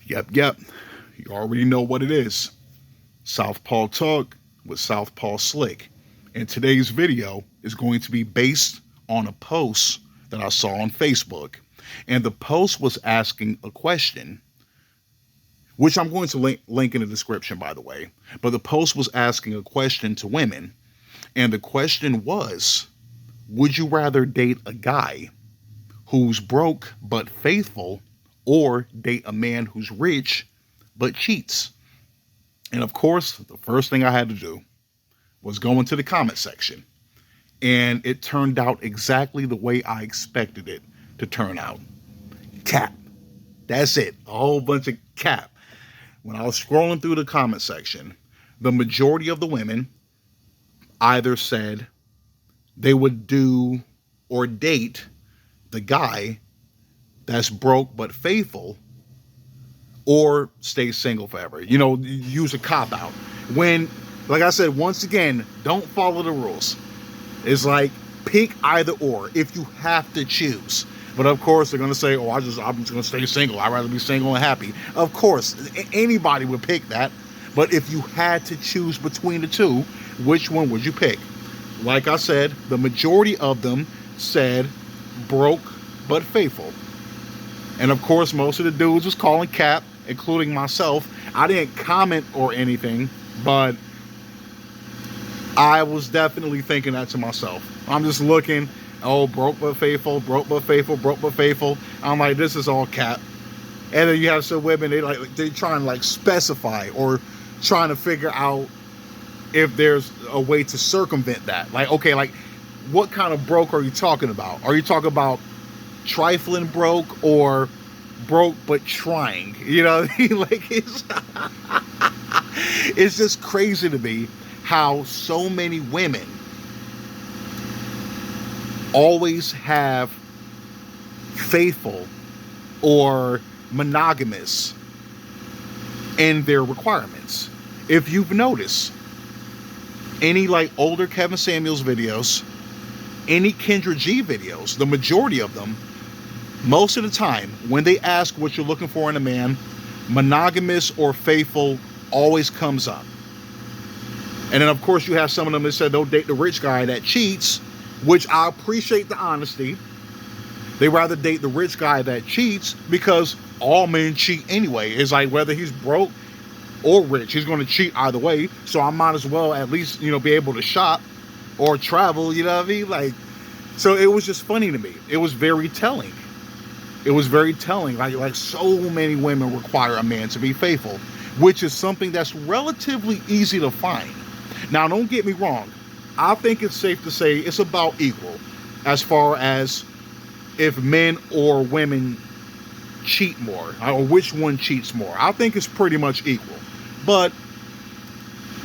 Yep. You already know what it is. Southpaw Talk with Southpaw Slick. And today's video is going to be based on a post that I saw on Facebook. And the post was asking a question, which I'm going to link in the description, by the way. But the post was asking a question to women. And the question was, would you rather date a guy who's broke but faithful, or date a man who's rich but cheats? And of course, the first thing I had to do was go into the comment section. And it turned out exactly the way I expected it to turn out. Cap. That's it. A whole bunch of cap. When I was scrolling through the comment section, the majority of the women either said they would do or date the guy that's broke but faithful, or stay single forever. Use a cop out. When, like I said, once again, don't follow the rules. It's like, pick either or if you have to choose. But of course, they're going to say, I'm just going to stay single. I'd rather be single and happy. Of course, anybody would pick that. But if you had to choose between the two, which one would you pick? Like I said, the majority of them said broke but faithful. And of course, most of the dudes was calling cap, including myself. I didn't comment or anything, but I was definitely thinking that to myself. I'm just looking, broke but faithful, broke but faithful, broke but faithful. I'm like, this is all cap. And then you have some women, they trying to specify or trying to figure out if there's a way to circumvent that. What kind of broke are you talking about? Are you talking about trifling broke or broke but trying? You know what I mean? It's just crazy to me how so many women always have faithful or monogamous in their requirements. If you've noticed, any older Kevin Samuels videos, any Kendra G videos, the majority of them, most of the time, when they ask what you're looking for in a man, monogamous or faithful always comes up. And then, of course, you have some of them that said they'll date the rich guy that cheats, which I appreciate the honesty. They rather date the rich guy that cheats because all men cheat anyway. It's like whether he's broke or rich, he's going to cheat either way. So I might as well at least, be able to shop or travel, you know what I mean? So it was just funny to me. It was very telling. It was very telling. Like so many women require a man to be faithful, which is something that's relatively easy to find. Now, don't get me wrong. I think it's safe to say it's about equal as far as if men or women cheat more, or which one cheats more. I think it's pretty much equal. But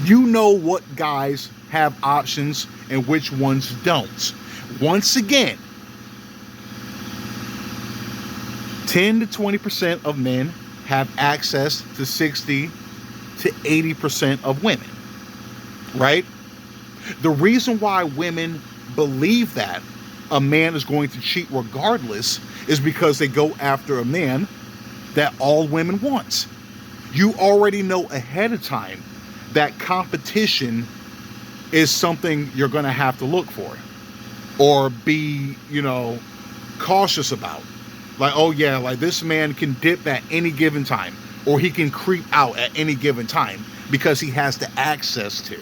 you know what guys have options and which ones don't. Once again, 10 to 20% of men have access to 60 to 80% of women, right? The reason why women believe that a man is going to cheat regardless is because they go after a man that all women want. You already know ahead of time that competition is something you're going to have to look for or be, cautious about. This man can dip at any given time, or he can creep out at any given time because he has the access to.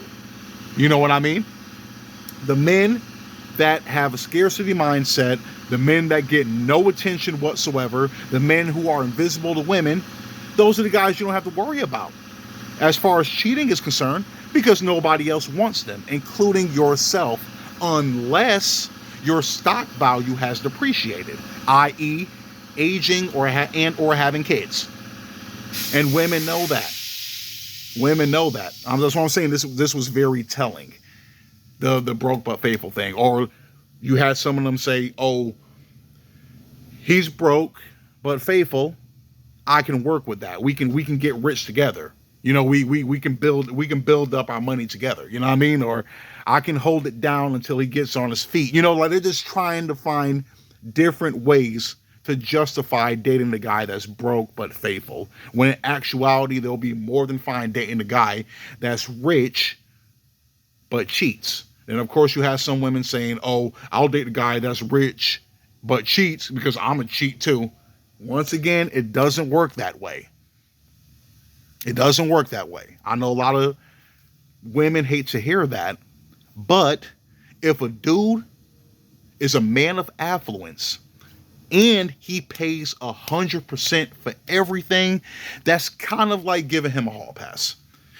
You know what I mean? The men that have a scarcity mindset, the men that get no attention whatsoever, the men who are invisible to women, those are the guys you don't have to worry about as far as cheating is concerned, because nobody else wants them, including yourself, unless your stock value has depreciated, i.e. aging or having kids. And women know that. Women know that. That's what I'm saying. This was very telling. The broke but faithful thing. Or you had some of them say, he's broke but faithful. I can work with that. We can get rich together. We can build up our money together. You know what I mean? Or I can hold it down until he gets on his feet. They're just trying to find different ways to justify dating the guy that's broke but faithful, when in actuality they'll be more than fine dating the guy that's rich but cheats. And of course you have some women saying, oh, I'll date the guy that's rich but cheats because I'm a cheat too. Once again, it doesn't work that way. It doesn't work that way. I know a lot of women hate to hear that, but if a dude is a man of affluence and he pays 100% for everything, that's kind of like giving him a hall pass.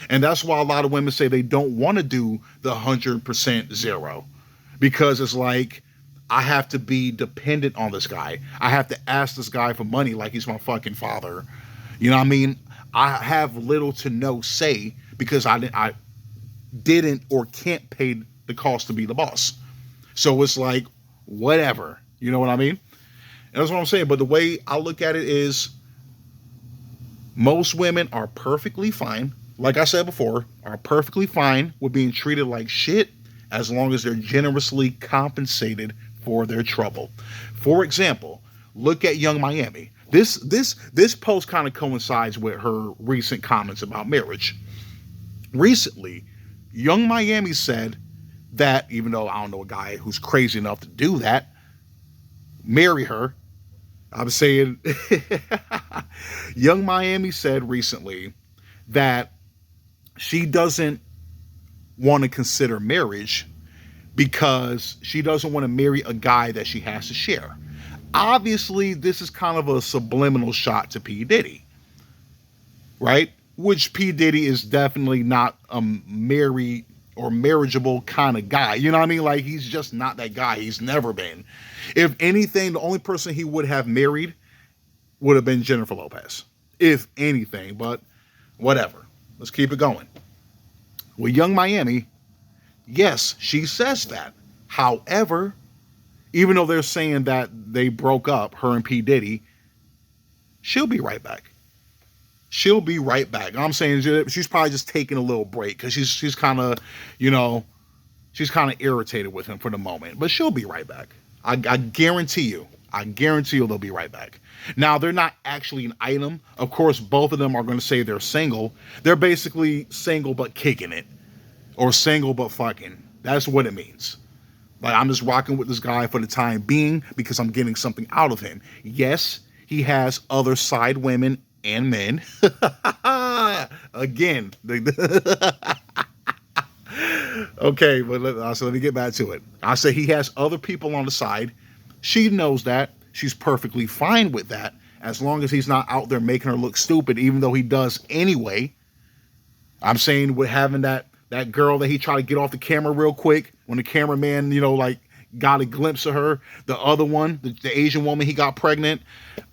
And that's why a lot of women say they don't want to do the 100% zero, because it's like, I have to be dependent on this guy. I have to ask this guy for money like he's my fucking father. You know what I mean? I have little to no say because I didn't or can't pay the cost to be the boss. So it's like, whatever. You know what I mean? And that's what I'm saying. But the way I look at it is, most women are perfectly fine, like I said before, are perfectly fine with being treated like shit as long as they're generously compensated for their trouble. For example, look at Young Miami. This post kind of coincides with her recent comments about marriage. Recently, Young Miami said that, even though I don't know a guy who's crazy enough to do that, marry her, I'm saying Young Miami said recently that she doesn't want to consider marriage because she doesn't want to marry a guy that she has to share. Obviously, this is kind of a subliminal shot to P. Diddy, right? Which P. Diddy is definitely not a married or marriageable kind of guy. You know what I mean? Like, he's just not that guy. He's never been. If anything, the only person he would have married would have been Jennifer Lopez. If anything, but whatever. Let's keep it going. With Young Miami, yes, she says that. However, even though they're saying that they broke up, her and P. Diddy, she'll be right back. She'll be right back. I'm saying she's probably just taking a little break because she's kind of, she's kind of irritated with him for the moment. But she'll be right back. I guarantee you. I guarantee you they'll be right back. Now, they're not actually an item. Of course, both of them are going to say they're single. They're basically single but kicking it. Or single but fucking. That's what it means. Like, I'm just rocking with this guy for the time being because I'm getting something out of him. Yes, he has other side women and men. Again. Okay, but let me get back to it. I say he has other people on the side. She knows that. She's perfectly fine with that, as long as he's not out there making her look stupid, even though he does anyway. I'm saying with having that girl that he tried to get off the camera real quick when the cameraman, got a glimpse of her. The other one, the Asian woman, he got pregnant.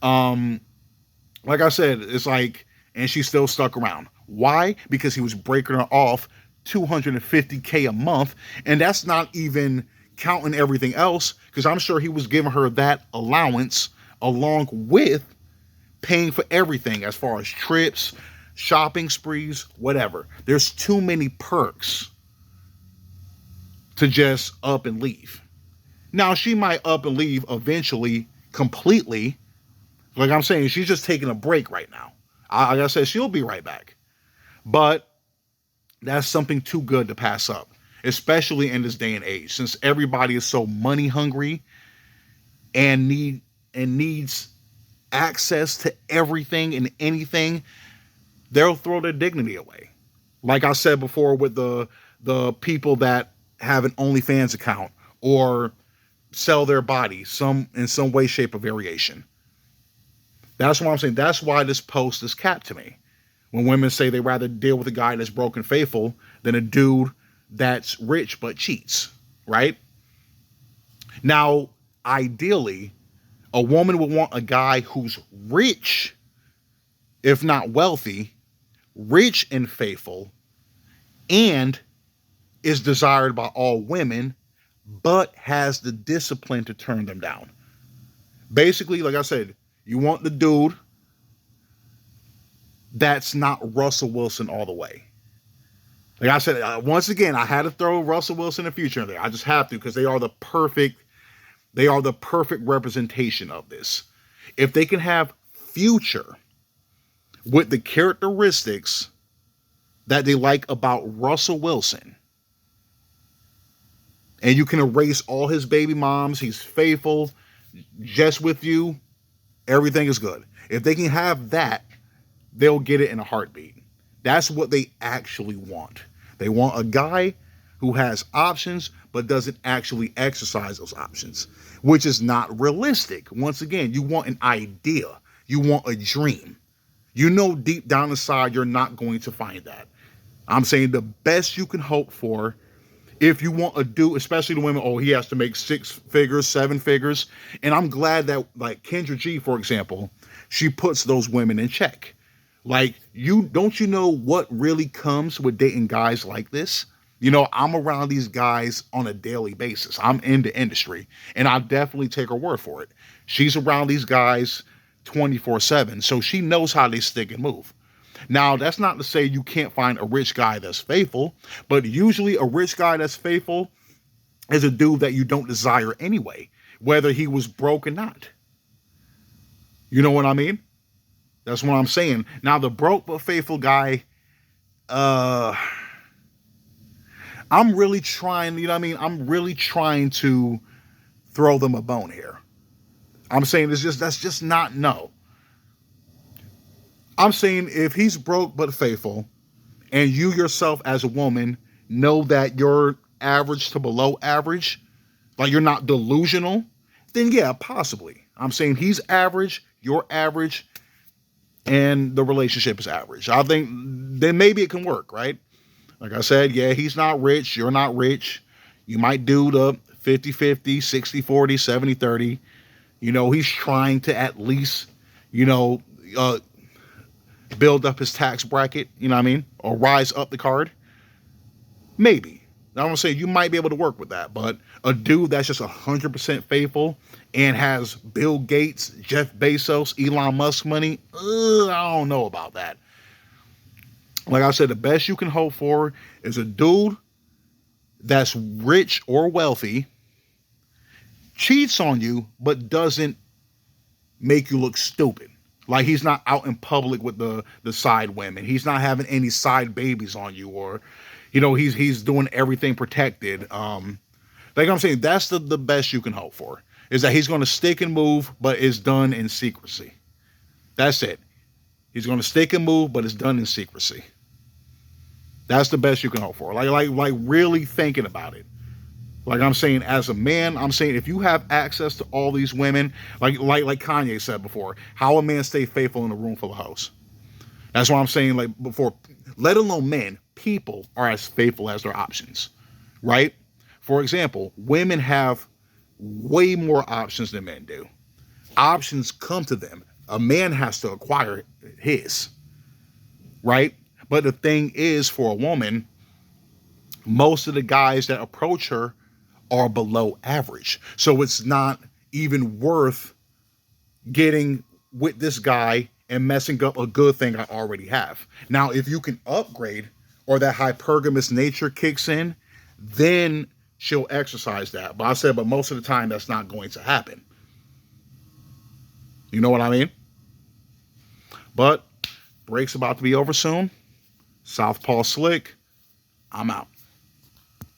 Like I said, it's like, and she still stuck around. Why? Because he was breaking her off $250K a month, and that's not even counting everything else, because I'm sure he was giving her that allowance along with paying for everything as far as trips, shopping sprees, whatever. There's too many perks to just up and leave. Now, she might up and leave eventually completely. Like I'm saying, she's just taking a break right now. Like I said, she'll be right back. But that's something too good to pass up, especially in this day and age, since everybody is so money hungry and needs access to everything and anything. They'll throw their dignity away. Like I said before with the people that have an OnlyFans account or sell their body in some way, shape, or variation. That's what I'm saying. That's why this post is capped to me. When women say they rather deal with a guy that's broken faithful than a dude that's rich but cheats, right? Now, ideally, a woman would want a guy who's rich, if not wealthy, rich and faithful, and is desired by all women, but has the discipline to turn them down. Basically, like I said, you want the dude that's not Russell Wilson all the way. Like I said, once again, I had to throw Russell Wilson and Future in there. I just have to, because they are the perfect representation of this. If they can have future with the characteristics that they like about Russell Wilson, and you can erase all his baby moms, he's faithful, just with you, everything is good. If they can have that, they'll get it in a heartbeat. That's what they actually want. They want a guy who has options but doesn't actually exercise those options, which is not realistic. Once again, you want an idea. You want a dream. You know deep down inside you're not going to find that. I'm saying the best you can hope for, if you want a dude, especially the women, oh, he has to make 6 figures, 7 figures. And I'm glad that, like Kendra G, for example, she puts those women in check. Like, don't you know what really comes with dating guys like this? You know, I'm around these guys on a daily basis. I'm in the industry, and I definitely take her word for it. She's around these guys 24/7, so she knows how they stick and move. Now, that's not to say you can't find a rich guy that's faithful, but usually a rich guy that's faithful is a dude that you don't desire anyway, whether he was broke or not. You know what I mean? That's what I'm saying. Now, the broke but faithful guy, I'm really trying, you know what I mean? I'm really trying to throw them a bone here. I'm saying that's just not no. I'm saying if he's broke but faithful, and you yourself as a woman know that you're average to below average, like you're not delusional, then yeah, possibly. I'm saying he's average, you're average, and the relationship is average. I think then maybe it can work, right? Like I said, yeah, he's not rich, you're not rich. You might do the 50-50, 60-40, 70-30. You know, he's trying to at least, you know, build up his tax bracket, you know what I mean? Or rise up the card. Maybe. I'm going to say you might be able to work with that, but a dude that's just 100% faithful and has Bill Gates, Jeff Bezos, Elon Musk money, I don't know about that. Like I said, the best you can hope for is a dude that's rich or wealthy, cheats on you, but doesn't make you look stupid. Like he's not out in public with the side women. He's not having any side babies on you, or, you know, he's doing everything protected. Like I'm saying, that's the best you can hope for, is that he's going to stick and move, but it's done in secrecy. That's it. He's going to stick and move, but it's done in secrecy. That's the best you can hope for. Like really thinking about it. Like I'm saying, as a man, I'm saying if you have access to all these women, like Kanye said before, how a man stay faithful in a room full of hoes. That's what I'm saying. Like before, let alone men, people are as faithful as their options, right? For example, women have way more options than men do. Options come to them. A man has to acquire his, right? But the thing is, for a woman, most of the guys that approach her are below average. So it's not even worth getting with this guy and messing up a good thing I already have. Now, if you can upgrade or that hypergamous nature kicks in, then she'll exercise that. But I said, but most of the time that's not going to happen. You know what I mean? But break's about to be over soon. Southpaw Slick, I'm out.